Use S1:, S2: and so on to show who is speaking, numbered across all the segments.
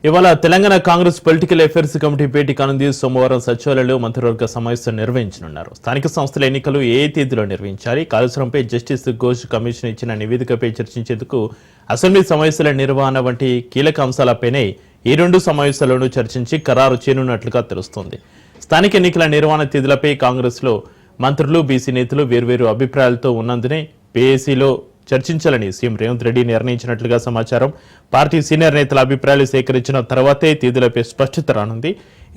S1: ఇవాళ Telangana Congress political affairs committee భేటీ కానుంది. సోమవారం సచివాలయంలో మంత్రివర్గ సమావేశం నిర్వహించనున్నారు. స్థానిక సంస్థల ఎన్నికలు ఏ తేదీలో నిర్వహించాలి, కాళేశ్వరంపై జస్టిస్ ఘోష్ కమిషన్ ఇచ్చిన నివేదికపై చర్చించేందుకు అసెంబ్లీ సమావేశాల నిర్వహణ వంటి కీలక అంశాలపైనే ఈ రెండు సమావేశాలను చర్చించి ఖరారు చేయనున్నట్లుగా తెలుస్తోంది. స్థానిక ఎన్నికల నిర్వహణ తేదీలపై కాంగ్రెస్లో మంత్రులు, బీసీ నేతలు వేర్వేరు అభిప్రాయాలతో ఉన్నందునే పీఏసీలో చర్చించాలని సీఎం రేవంత్ రెడ్డి నిర్ణయించినట్లుగా సమాచారం. పార్టీ సీనియర్ నేతల అభిప్రాయాలు సేకరించిన తర్వాతే తేదీలపై స్పష్టత రానుంది.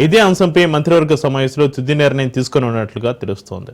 S1: ఇదే అంశంపై మంత్రివర్గ సమావేశంలో తుది నిర్ణయం తీసుకున్నట్లుగా తెలుస్తోంది.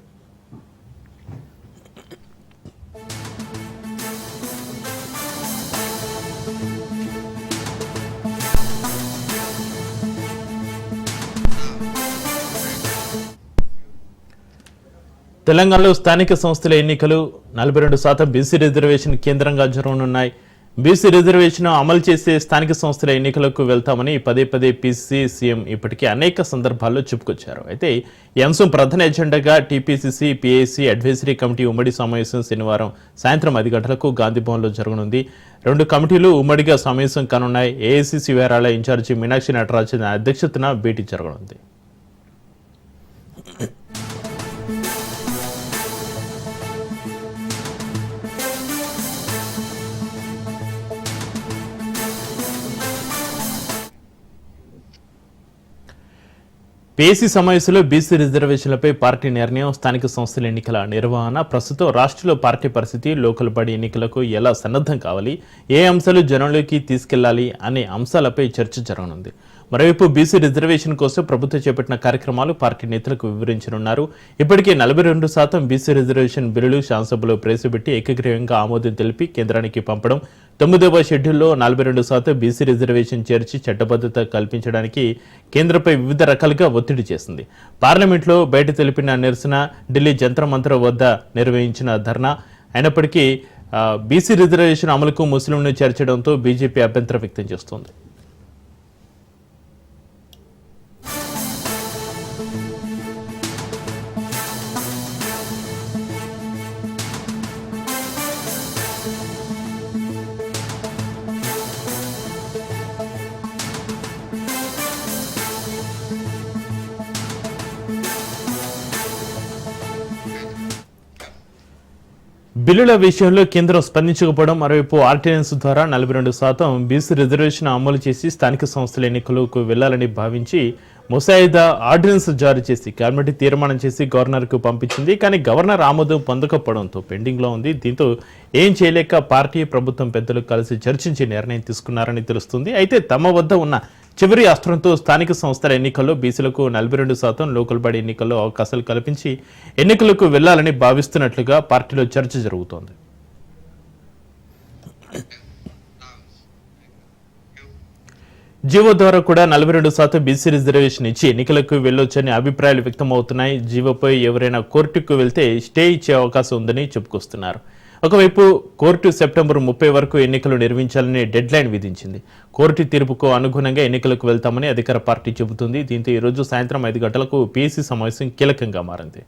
S1: తెలంగాణలో స్థానిక సంస్థల ఎన్నికలు 42% బీసీ రిజర్వేషన్ కేంద్రంగా జరగనున్నాయి. బీసీ రిజర్వేషన్ అమలు చేసే స్థానిక సంస్థల ఎన్నికలకు వెళ్తామని పదే పీసీసీ సీఎం ఇప్పటికే అనేక సందర్భాల్లో చెప్పుకొచ్చారు. అయితే ఈ అంశం ప్రధాన ఎజెండాగా టీపీసీసీ, పీఏసీ అడ్వైజరీ కమిటీ ఉమ్మడి సమావేశం శనివారం సాయంత్రం 10 గంటలకు గాంధీభవన్లో జరగనుంది. రెండు కమిటీలు ఉమ్మడిగా సమావేశం కానున్నాయి. ఏఐసీసీ వివరాల ఇన్ఛార్జి మీనాక్షి నటరాజన్ అధ్యక్షతన భేటీ జరగనుంది. పీఏసీ సమావేశంలో బీసీ రిజర్వేషన్లపై పార్టీ నిర్ణయం, స్థానిక సంస్థల ఎన్నికల నిర్వహణ, ప్రస్తుతం రాష్ట్రంలో పార్టీ పరిస్థితి, లోకల్ బాడీ ఎన్నికలకు ఎలా సన్నద్ధం కావాలి, ఏ అంశాలు జనంలోకి తీసుకెళ్లాలి అనే అంశాలపై చర్చ జరగనుంది. మరోవైపు బీసీ రిజర్వేషన్ కోసం ప్రభుత్వం చేపట్టిన కార్యక్రమాలు పార్టీ నేతలకు వివరించనున్నారు. ఇప్పటికే 42% బీసీ రిజర్వేషన్ బిల్లులు శాసనసభలో ప్రవేశపెట్టి ఏకగ్రీవంగా ఆమోదం తెలిపి కేంద్రానికి పంపడం, 9వ షెడ్యూల్లో 42% బీసీ రిజర్వేషన్ చేర్చి చట్టబద్ధత కల్పించడానికి కేంద్రంపై వివిధ రకాలుగా ఒత్తిడి చేసింది. పార్లమెంట్లో బయట తెలిపిన నిరసన, ఢిల్లీ జంతర్ మంతర్ వద్ద నిర్వహించిన ధర్నా అయినప్పటికీ బీసీ రిజర్వేషన్ అమలుకు ముస్లింను చేర్చడంతో బీజేపీ అభ్యంతరం వ్యక్తం చేస్తోంది. బిల్లుల విషయంలో కేంద్రం స్పందించకపోవడం, మరోవైపు ఆర్డినెన్స్ ద్వారా 42% బీసీ రిజర్వేషన్ అమలు చేసి స్థానిక సంస్థల ఎన్నికలకు వెళ్లాలని భావించి ముసాయిదా ఆర్డినెన్స్ జారీ చేసి కేబినెట్ తీర్మానం చేసి గవర్నర్కు పంపించింది. కానీ గవర్నర్ ఆమోదం పొందకపోవడంతో పెండింగ్లో ఉంది. దీంతో ఏం చేయలేక పార్టీ, ప్రభుత్వం పెద్దలు కలిసి చర్చించి నిర్ణయం తీసుకున్నారని తెలుస్తుంది. అయితే తమ వద్ద ఉన్న చివరి అస్త్రంతో స్థానిక సంస్థల ఎన్నికల్లో బీసీలకు 42%, లోకల్ బాడీ ఎన్నికల్లో అవకాశాలు కల్పించి ఎన్నికలకు వెళ్లాలని భావిస్తున్నట్లుగా పార్టీలో చర్చ జరుగుతోంది. జీవో ద్వారా కూడా 42% బీసీ రిజర్వేషన్ ఇచ్చి ఎన్నికలకు వెళ్లొచ్చని అభిప్రాయాలు వ్యక్తమవుతున్నాయి. జీవోపై ఎవరైనా కోర్టుకు వెళ్తే స్టే ఇచ్చే అవకాశం ఉందని చెప్పుకొస్తున్నారు. ఒకవైపు కోర్టు సెప్టెంబర్ 30 వరకు ఎన్నికలు నిర్వహించాలని డెడ్ లైన్ విధించింది. కోర్టు తీర్పుకు అనుగుణంగా ఎన్నికలకు వెళ్తామని అధికార పార్టీ చెబుతుంది. దీంతో ఈ రోజు సాయంత్రం 5 గంటలకు పీఏసీ సమావేశం కీలకంగా మారింది.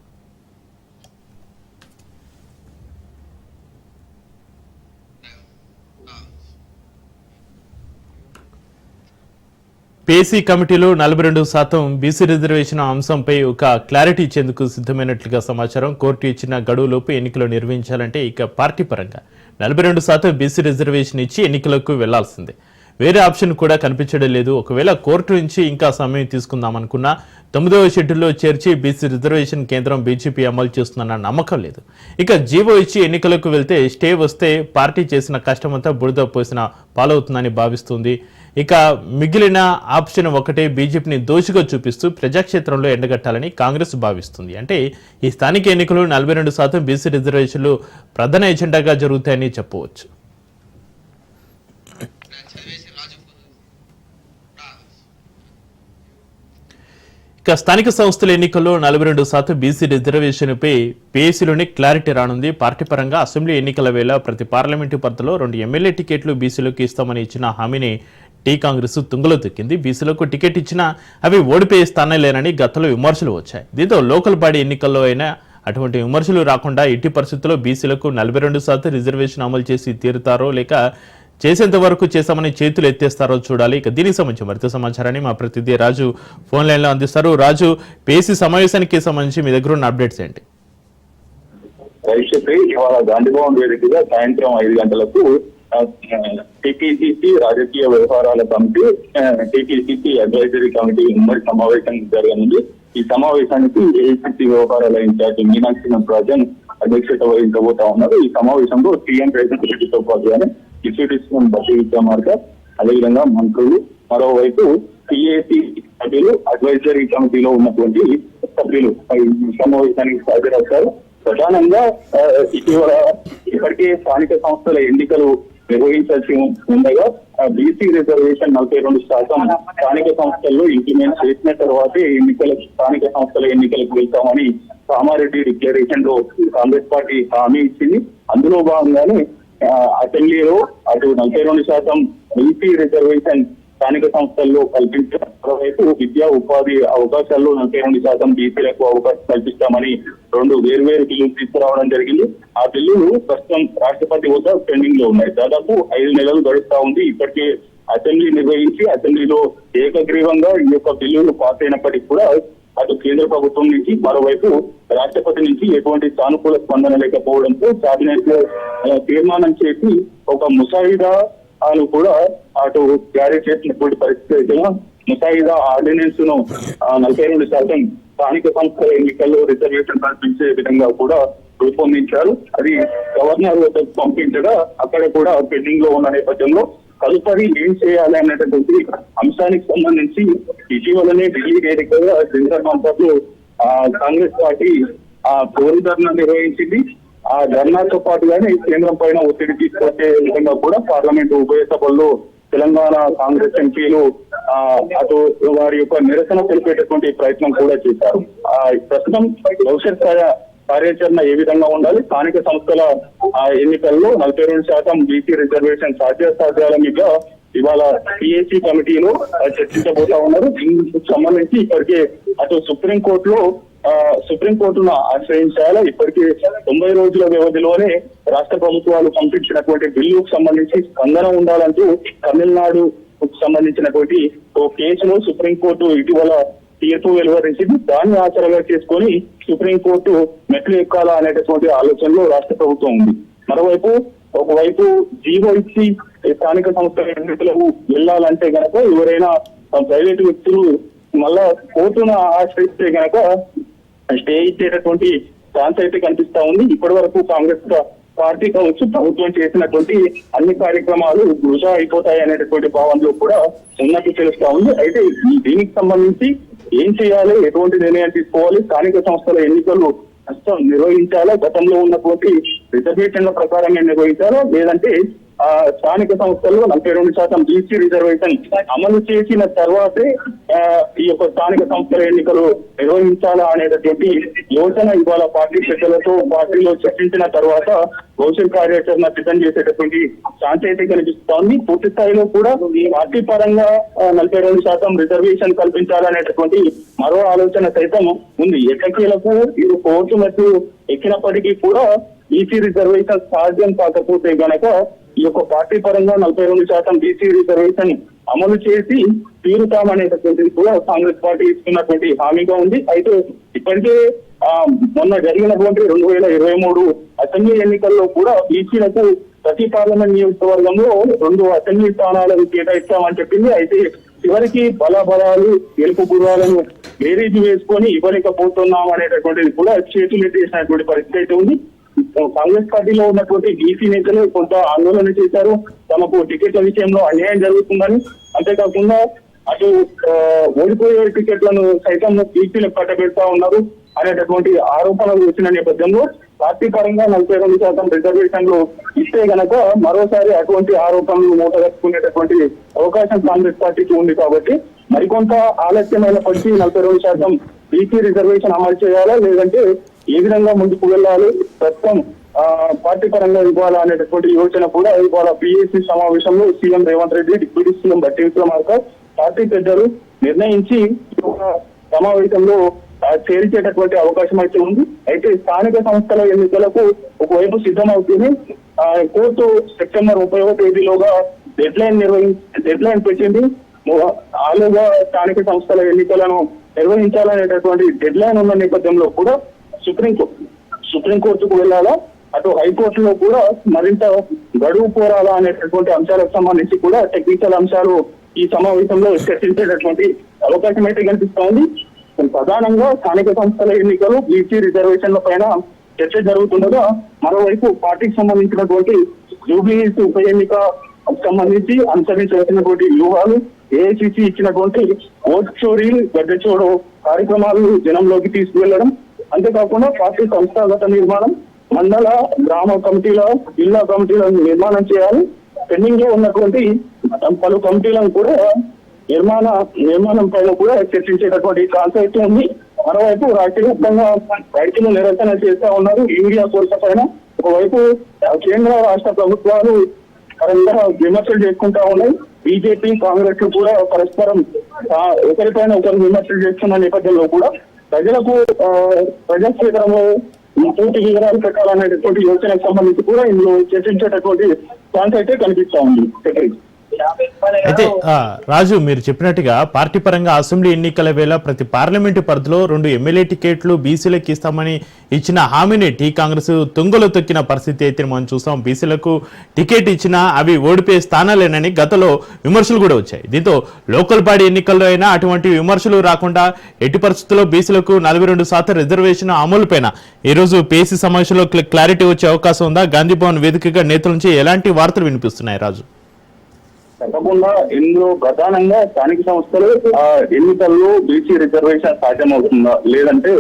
S1: పీఏసీ కమిటీలో 42% బీసీ రిజర్వేషన్ అంశంపై ఒక క్లారిటీ ఇచ్చేందుకు సిద్ధమైనట్లుగా సమాచారం. కోర్టు ఇచ్చిన గడువులోపు ఎన్నికలు నిర్వహించాలంటే ఇక పార్టీ పరంగా 42% బీసీ రిజర్వేషన్ ఇచ్చి ఎన్నికలకు వెళ్లాల్సిందే. వేరే ఆప్షన్ కూడా కనిపించడం లేదు. ఒకవేళ కోర్టు నుంచి ఇంకా సమయం తీసుకుందామనుకున్నా 9వ షెడ్యూల్లో చేర్చి బీసీ రిజర్వేషన్ కేంద్రం బీజేపీ అమలు చేస్తుందన్న నమ్మకం లేదు. ఇక జీవో ఇచ్చి ఎన్నికలకు వెళ్తే స్టే వస్తే పార్టీ చేసిన కష్టమంతా బురద పోసిన పాలవుతుందని భావిస్తుంది. ఇక మిగిలిన ఆప్షన్ ఒకటే, బీజేపీని దోషిగా చూపిస్తూ ప్రజాక్షేత్రంలో ఎండగట్టాలని కాంగ్రెస్ భావిస్తుంది. అంటే ఈ స్థానిక ఎన్నికలు 42% బీసీ రిజర్వేషన్లు ప్రధాన ఎజెండాగా జరుగుతాయని చెప్పవచ్చు. ఇక స్థానిక సంస్థల ఎన్నికల్లో 42% బీసీ రిజర్వేషన్పై పీఏసీలోనే క్లారిటీ రానుంది. పార్టీ పరంగా అసెంబ్లీ ఎన్నికల వేళ ప్రతి పార్లమెంటు పరిధిలో 2 ఎమ్మెల్యే టికెట్లు బీసీలకు ఇస్తామని ఇచ్చిన హామీని కాంగ్రెస్ తుంగలో తొక్కింది. బీసీలకు టికెట్ ఇచ్చినా అవి ఓడిపోయే స్థానాలేనని గతంలో విమర్శలు వచ్చాయి. దీంతో లోకల్ బాడీ ఎన్నికల్లో అయినా అటువంటి విమర్శలు రాకుండా ఎట్టి పరిస్థితుల్లో బీసీలకు 42% రిజర్వేషన్ అమలు చేసి తీరుతారో లేక చేసేంత వరకు చేశామని చేతులు ఎత్తేస్తారో చూడాలి. ఇక దీనికి సంబంధించి మరింత సమాచారాన్ని మా ప్రతినిధి రాజు ఫోన్ లైన్ లో అందిస్తారు. రాజు, పేసీ సమావేశానికి సంబంధించి మీ దగ్గర ఉన్న అప్డేట్స్ ఏంటి?
S2: ఇవాళ గాంధీ భవన్ వేదికగా సాయంత్రం 5 గంటలకు టీపీసీసీ రాజకీయ వ్యవహారాల కమిటీ, టీపీసీసీ అడ్వైజరీ కమిటీ ఉమ్మడి సమావేశం జరగనుంది. ఈ సమావేశానికి ఏఐసీసీ వ్యవహారాల ఇన్ఛార్జ్ మీనాక్షి నటరాజన్ అధ్యక్షత వహించబోతా ఉన్నారు. ఈ సమావేశంలో సీఎం రేవంత్ రెడ్డితో పాటుగానే డిప్యూటీ సీఎం బట్టి విక్రమార్క, అదేవిధంగా మంత్రులు, మరోవైపు సిఏసీ సభ్యులు, అడ్వైజరీ కమిటీలో ఉన్నటువంటి సభ్యులు ఈ సమావేశానికి హాజరవుతారు. ప్రధానంగా ఇప్పటికే స్థానిక సంస్థల ఎన్నికలు నిర్వహించాల్సి ఉండగా బీసీ రిజర్వేషన్ 42% స్థానిక సంస్థల్లో ఇంప్లిమెంట్ చేసిన తర్వాతే స్థానిక సంస్థల ఎన్నికలకు వెళ్తామని కామారెడ్డి డిక్లరేషన్ లో కాంగ్రెస్ పార్టీ హామీ ఇచ్చింది. అందులో భాగంగానే అసెంబ్లీలో అటు 42% బీసీ రిజర్వేషన్ స్థానిక సంస్థల్లో కల్పించిన మరోవైపు విద్యా ఉపాధి అవకాశాల్లో 42% బీసీలకు అవకాశం కల్పిస్తామని 2 వేర్వేరు బిల్లులు తీసుకురావడం జరిగింది. ఆ బిల్లులు ప్రస్తుతం రాష్ట్రపతి వద్ద పెండింగ్ లో ఉన్నాయి. దాదాపు 5 నెలలు గడుస్తా ఉంది. ఇప్పటికే అసెంబ్లీ నిర్వహించి అసెంబ్లీలో ఏకగ్రీవంగా ఈ యొక్క బిల్లులు పాస్ అయినప్పటికీ కూడా అటు కేంద్ర ప్రభుత్వం నుంచి మరోవైపు రాష్ట్రపతి నుంచి ఎటువంటి సానుకూల స్పందన లేకపోవడంతో కేబినెట్ లో తీర్మానం చేసి ఒక ముసాయిదా కూడా అటు జారీ చేసినటువంటి పరిస్థితి. ముసాయిదా ఆర్డినెన్స్ ను 42% స్థానిక సంస్థల ఎన్నికల్లో రిజర్వేషన్ కల్పించే విధంగా కూడా రూపొందించారు. అది గవర్నర్ వద్దకు పంపించగా అక్కడ కూడా పెండింగ్ లో ఉన్న నేపథ్యంలో తదుపరి ఏం చేయాలి అనేటటువంటి అంశానికి సంబంధించి ఇటీవలనే ఢిల్లీ వేదికగా జంతర్ మంతర్ లో కాంగ్రెస్ పార్టీ కోరి ధర్నా నిర్వహించింది. ఆ ధర్నాతో పాటుగానే కేంద్రం పైన ఒత్తిడి తీసుకొచ్చే విధంగా కూడా పార్లమెంట్ ఉభయ సభల్లో తెలంగాణ కాంగ్రెస్ ఎంపీలు అటు వారి యొక్క నిరసన తెలిపేటటువంటి ప్రయత్నం కూడా చేశారు. ప్రస్తుతం భవిష్యత్ కార్యాచరణ ఏ విధంగా ఉండాలి, స్థానిక సంస్థల ఎన్నికల్లో 42% బీసీ రిజర్వేషన్ సాధ్యాసాధ్యాల మీద ఇవాళ పిఎస్సి కమిటీలో చర్చించబోతా ఉన్నారు. దీనికి సంబంధించి ఇప్పటికే అటు సుప్రీంకోర్టును ఆశ్రయించాలా. ఇప్పటికే 90 రోజుల వ్యవధిలోనే రాష్ట్ర ప్రభుత్వాలు పంపించినటువంటి బిల్లుకు సంబంధించి స్పందన ఉండాలంటూ తమిళనాడుకు సంబంధించినటువంటి ఓ కేసులో సుప్రీంకోర్టు ఇటీవల తీర్పు వెలువరించింది. దాన్ని ఆచరణగా చేసుకొని సుప్రీంకోర్టు మెట్లు ఎక్కాలా అనేటటువంటి ఆలోచనలో రాష్ట్ర ప్రభుత్వం ఉంది. మరోవైపు ఒకవైపు జీవో ఇచ్చి స్థానిక సంస్థల ఎన్నికలకు వెళ్లాలంటే గనక ఎవరైనా ప్రైవేటు వ్యక్తులు మళ్ళా కోర్టును ఆశ్రయిస్తే గనక స్టే ఇచ్చేటటువంటి ఛాన్స్ అయితే కనిపిస్తా ఉంది. ఇప్పటి వరకు కాంగ్రెస్ పార్టీ కావచ్చు ప్రభుత్వం చేసినటువంటి అన్ని కార్యక్రమాలు వృధా అయిపోతాయి అనేటటువంటి భావనలో కూడా ఉన్నట్టు తెలుస్తా ఉంది. అయితే దీనికి సంబంధించి ఏం చేయాలి, ఎటువంటి నిర్ణయం తీసుకోవాలి, స్థానిక సంస్థల ఎన్నికలు నిర్వహించాలా, గతంలో ఉన్నటువంటి రిజర్వేషన్ల ప్రకారంగా నిర్వహించాలా, లేదంటే స్థానిక సంస్థల్లో 42% బీసీ రిజర్వేషన్ అమలు చేసిన తర్వాతే ఈ యొక్క స్థానిక సంస్థల ఎన్నికలు నిర్వహించాలా అనేటటువంటి యోచన ఇవాళ పార్టీ పెద్దలతో పార్టీలో చర్చించిన తర్వాత భవిష్యత్ కార్యాచరణ సిద్ధం చేసేటటువంటి ఛాన్స్ అయితే కనిపిస్తోంది. పూర్తి స్థాయిలో కూడా పార్టీ పరంగా 42% రిజర్వేషన్ కల్పించాలనేటటువంటి మరో ఆలోచన సైతం ఉంది. ఎట్టకేలకు ఇది కోర్టు మెట్లు ఎక్కినప్పటికీ కూడా బీసీ రిజర్వేషన్ సాధ్యం కాకపోతే గనక ఈ యొక్క పార్టీ పరంగా 42% బీసీ రిజర్వేషన్ అమలు చేసి తీరుతామనేటటువంటిది కూడా కాంగ్రెస్ పార్టీ ఇస్తున్నటువంటి హామీగా ఉంది. అయితే ఇప్పటికే మొన్న జరిగినటువంటి 2023 అసెంబ్లీ ఎన్నికల్లో కూడా బీసీలకు ప్రతి పార్లమెంట్ నియోజకవర్గంలో 2 అసెంబ్లీ స్థానాలను కేటాయిస్తామని చెప్పింది. అయితే చివరికి బలాబలాలు గెలుపు గుర్రాలను బేరీజు వేసుకొని ఇవ్వలేకపోతున్నాం అనేటటువంటిది కూడా చేతులెత్తేసినటువంటి పరిస్థితి అయితే ఉంది. కాంగ్రెస్ పార్టీలో ఉన్నటువంటి బీసీ నేతలు కొంత ఆందోళన చేశారు. తమకు టికెట్ల విషయంలో అన్యాయం జరుగుతుందని, అంతేకాకుండా అటు ఓడిపోయే టికెట్లను సైతం బీసీలకు కట్టబెడతా ఉన్నారు అనేటటువంటి ఆరోపణలు వచ్చిన నేపథ్యంలో పార్టీ పరంగా 42% రిజర్వేషన్లు ఇస్తే గనక మరోసారి అటువంటి ఆరోపణలు మూటగట్టుకునేటటువంటి అవకాశం కాంగ్రెస్ పార్టీకి ఉంది. కాబట్టి మరికొంత ఆలస్యమైనప్పటికీ 42% బీసీ రిజర్వేషన్ అమలు చేయాలా, లేదంటే ఏ విధంగా ముందుకు వెళ్ళాలి, ప్రస్తుతం పార్టీ పరంగా ఇవ్వాలా అనేటటువంటి యోచన కూడా ఇవాళ పిఎస్సి సమావేశంలో CM Revanth Reddy, deputy CM బట్టి విక్రమార్క పార్టీ పెద్దలు నిర్ణయించి సమావేశంలో చేర్చేటటువంటి అవకాశం అయితే ఉంది. అయితే స్థానిక సంస్థల ఎన్నికలకు ఒకవైపు సిద్ధమవుతుంది. కోర్టు సెప్టెంబర్ 30వ తేదీలోగా డెడ్ లైన్ పెట్టింది. ఆలోగా స్థానిక సంస్థల ఎన్నికలను నిర్వహించాలనేటటువంటి డెడ్ లైన్ ఉన్న నేపథ్యంలో కూడా సుప్రీంకోర్టుకు వెళ్ళాలా, అటు హైకోర్టులో కూడా మరింత గడువు కోరాలా అనేటటువంటి అంశాలకు సంబంధించి కూడా టెక్నికల్ అంశాలు ఈ సమావేశంలో చర్చించేటటువంటి అవకాశం అయితే కనిపిస్తోంది. ప్రధానంగా స్థానిక సంస్థల ఎన్నికలు, బీసీ రిజర్వేషన్ల పైన చర్చ జరుగుతుండగా, మరోవైపు పార్టీకి సంబంధించినటువంటి జూబ్లీహిల్స్ ఉప ఎన్నిక సంబంధించి అనుసరించాల్సినటువంటి వ్యూహాలు, ఏఐసిసి ఇచ్చినటువంటి ఓట్ చోరీ, గడ్డ చోడు కార్యక్రమాలు జనంలోకి తీసుకువెళ్లడం, అంతేకాకుండా పార్టీ సంస్థాగత నిర్మాణం, మండల గ్రామ కమిటీల, జిల్లా కమిటీలను నిర్మాణం చేయాలి. పెండింగ్ లో ఉన్నటువంటి పలు కమిటీలను కూడా నిర్మాణం పైన కూడా చర్చించేటటువంటి కాన్సెప్ట్ ఉంది. మరోవైపు రాష్ట్ర వ్యాప్తంగా రైతులు నిరసన చేస్తా ఉన్నారు యూరియా కోర్సు పైన. ఒకవైపు కేంద్ర రాష్ట్ర ప్రభుత్వాలు పరంగా విమర్శలు చేసుకుంటా ఉన్నాయి. బీజేపీ, కాంగ్రెస్ కూడా పరస్పరం ఒకరిపైన ఒకరు విమర్శలు చేస్తున్న నేపథ్యంలో కూడా ప్రజలకు ప్రజాక్షేత్రంలో పూర్తి వివరాలు పెట్టాలనేటటువంటి యోచనకు సంబంధించి కూడా ఇందులో చర్చించేటటువంటి ఛాన్స్ అయితే కనిపిస్తా ఉంది.
S1: అయితే రాజు, మీరు చెప్పినట్టుగా పార్టీ పరంగా అసెంబ్లీ ఎన్నికల వేళ ప్రతి పార్లమెంటు పరిధిలో 2 ఎమ్మెల్యే టికెట్లు బీసీలకు ఇస్తామని ఇచ్చిన హామీని టీ కాంగ్రెస్ తుంగలో తొక్కిన పరిస్థితి అయితే మనం చూస్తాం. బీసీలకు టికెట్ ఇచ్చినా అవి ఓడిపోయే స్థానాలేనని గతంలో విమర్శలు కూడా వచ్చాయి. దీంతో లోకల్ బాడీ ఎన్నికల్లో అయినా అటువంటి విమర్శలు రాకుండా ఎట్టి పరిస్థితుల్లో బీసీలకు 42% రిజర్వేషన్ అమలుపైన ఈరోజు పీసీ సమావేశంలో క్లారిటీ వచ్చే అవకాశం ఉందా? గాంధీ భవన్ వేదికగా నేతల నుంచి ఎలాంటి వార్తలు వినిపిస్తున్నాయి రాజు?
S2: తప్పకుండా ఇందులో ప్రధానంగా స్థానిక సంస్థలు ఎన్నికల్లో బీసీ రిజర్వేషన్ సాధ్యమవుతుందా, లేదంటే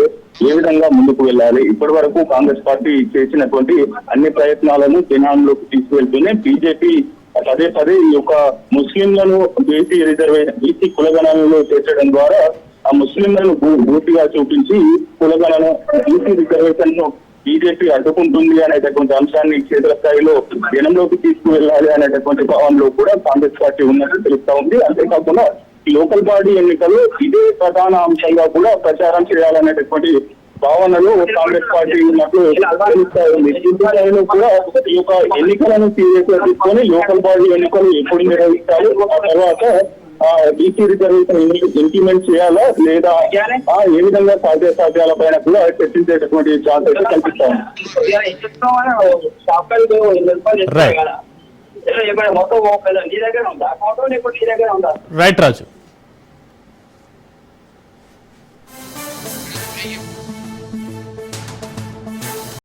S2: ఏ విధంగా ముందుకు వెళ్ళాలి? ఇప్పటి వరకు కాంగ్రెస్ పార్టీ చేసినటువంటి అన్ని ప్రయత్నాలను జనాల్లోకి తీసుకువెళ్తూనే బీజేపీ పదే ఈ యొక్క ముస్లింలను బీసీ కులగణనలో చేర్చడం ద్వారా ఆ ముస్లింలను పూర్తిగా చూపించి కులగణన బీసీ రిజర్వేషన్ ను బీజేపీ అడ్డుకుంటుంది అనేటటువంటి అంశాన్ని క్షేత్రస్థాయిలో జనంలోకి తీసుకువెళ్ళాలి అనేటటువంటి భావనలో కూడా కాంగ్రెస్ పార్టీ ఉన్నట్టు తెలుస్తా ఉంది. అంతేకాకుండా లోకల్ బాడీ ఎన్నికలు ఇదే ప్రధాన అంశంగా కూడా ప్రచారం చేయాలనేటటువంటి భావనలు కాంగ్రెస్ పార్టీ ఉన్నట్లు తెలుస్తా ఉంది. స్థాయిలో కూడా ఈ యొక్క ఎన్నికలను సీరియస్ గా తీసుకొని లోకల్ బాడీ ఎన్నికలు ఎప్పుడు నిర్వహిస్తారు, ఆ తర్వాత బీసీ రిజర్వేషన్ ఇంప్లిమెంట్ చేయాలా లేదా ఏ విధంగా సాధ్యాల పైన కూడా చర్చించేటటువంటి ఛాన్స్ అయితే కల్పిస్తాం.
S1: రైట్ రాజు.